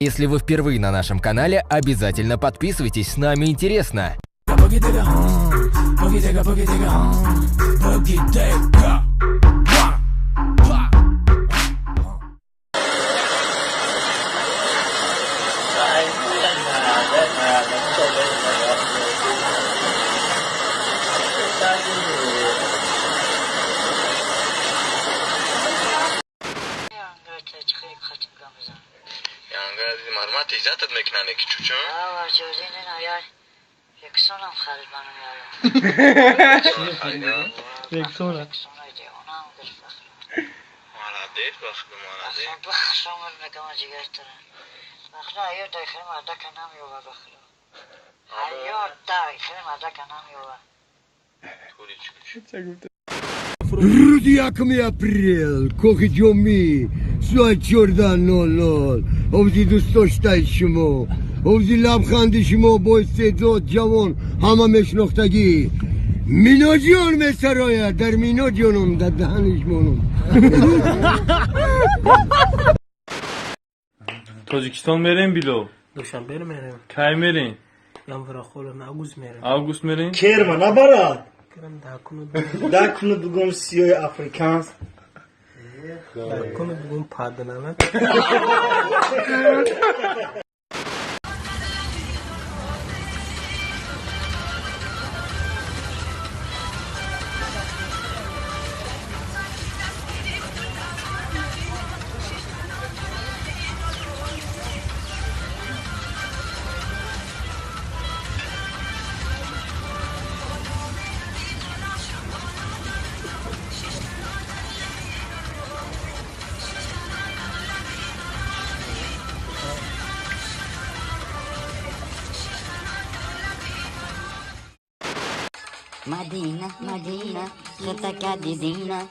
Если вы впервые на нашем канале, обязательно подписывайтесь, с нами интересно. مرمت ایزتت میکننه که چوچون؟ آه جوزی نه یار یک سونم خرید منو میارم یک سونه دیوانم گرفت بخیر مالا دید بخیر مالا دید بخشم نگم جیگر تره بخیر ایو داخل مردک نمیوه بخیر ایو داخل مردک نمیوه توری چوچ Rudiacmi april, کوخی جومی سوال چردن نال اوزی دوست داشته شما اوزی لبخند شما با استعداد جوان همه میشناختگی مینا جان میسرایه در مینا جانم در دهنش مانم تاجیکستان میریم بیلو دوشنبه میریم کی میریم یانورا خولم اوگوست میریم август میریم کرما نبرد کرم دکنو بگم سیای افریکانس داکنو بگم پادنامه مدینه مدینه خطه کدی دینه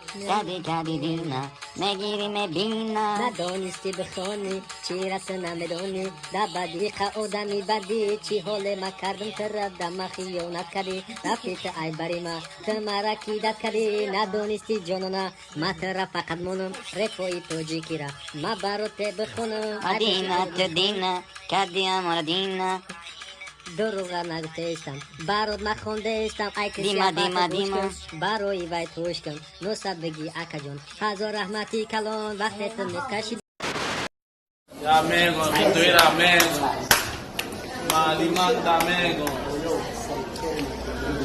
کدی دینه مگیری مبینه ندانستی بخوانی چی رسه نمیدانی در بدی قعودمی بدی چی حال ما کردم ترد دم خیانت کردی رفیت ای بری ما تمارا کیدت کردی ندانستی جانانا ما تر فقط مونم رفوی توجیکی را ما باروت بخونم مدینه تدینه کدی امار دینه دروغ نگفته استم برات مخونده استم ای کسی دیما برای وای توش کن نوست بگی اکا جون هزار رحمتی کلان وقتی تو نکشی amigo que tú eres amigo malimanda amigo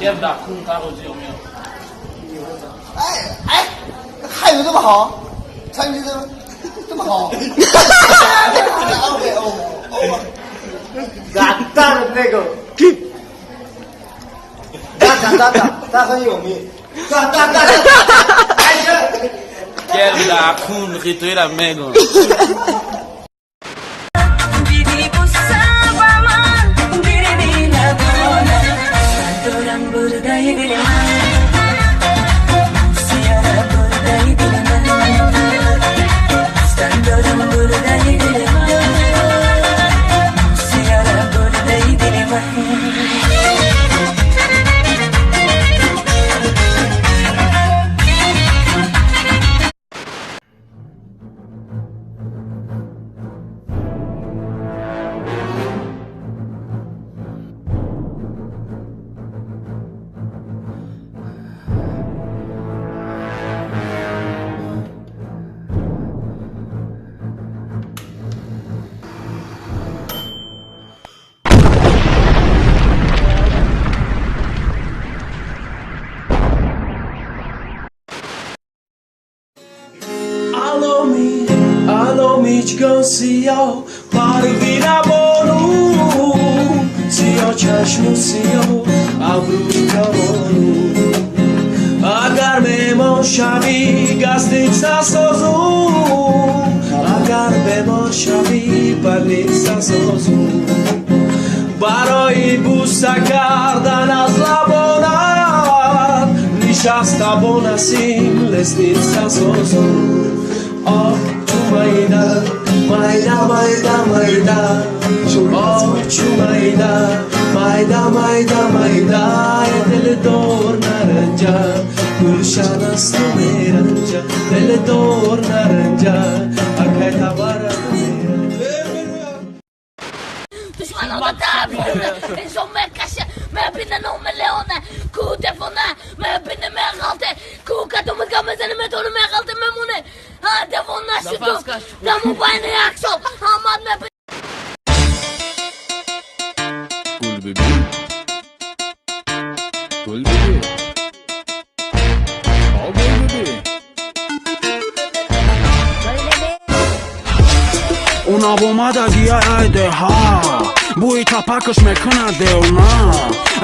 get da kun carro de meu 还有这么好参与这么好大的那个大很有名大get da kun que tú eres amigo میچگاه سیاه پروی نبانو سیاه چشم و سیاه ابروی جوانو اگر به ما شوی گستیک سازو اگر به ما شوی پلیک سازو برای بوسه کردن از لبانت نشسته با نسیم لسنیک سازو آه Mayda, Mayda, Mayda, Mayda, oh Mayda, Mayda, Mayda, Mayda, dil dor naranja, gulshan ast meranja, dil dor naranja, akhay tabara. تفونه ما بینه ما غلطه کوکاتو متگمزنه متونه ما غلطه ممونه ها تفون نشدو تمو باینه اکسو هماد ما گل ببین گل ببین گل ببین Una bomada dia ajde ha Bujta pakësh me këna deuna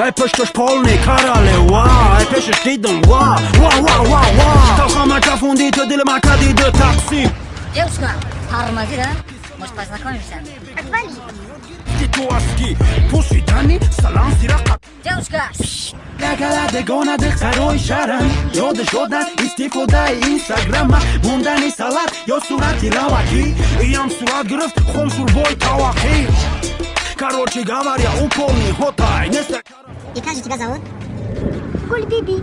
E pështësh polni karale wa E peshësh tidën wa Wa wa wa wa Talha ma qa fundit të dile ma ka di dë taksi Девушка, Армазира, может познакомимся? Отвали Ti aski Pushi tani salam siraka Девушка, Lagala de gona de xaroj sharan Jo de shodan istifoda Instagrama Mundani salat Jo surati lavaki Jam surat grëft Khom surboj tawaki Короче говоря, уполни хотай И как же тебя зовут? Гуль Биби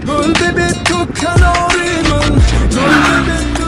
Gül bebek tut kanarımın Gül bebek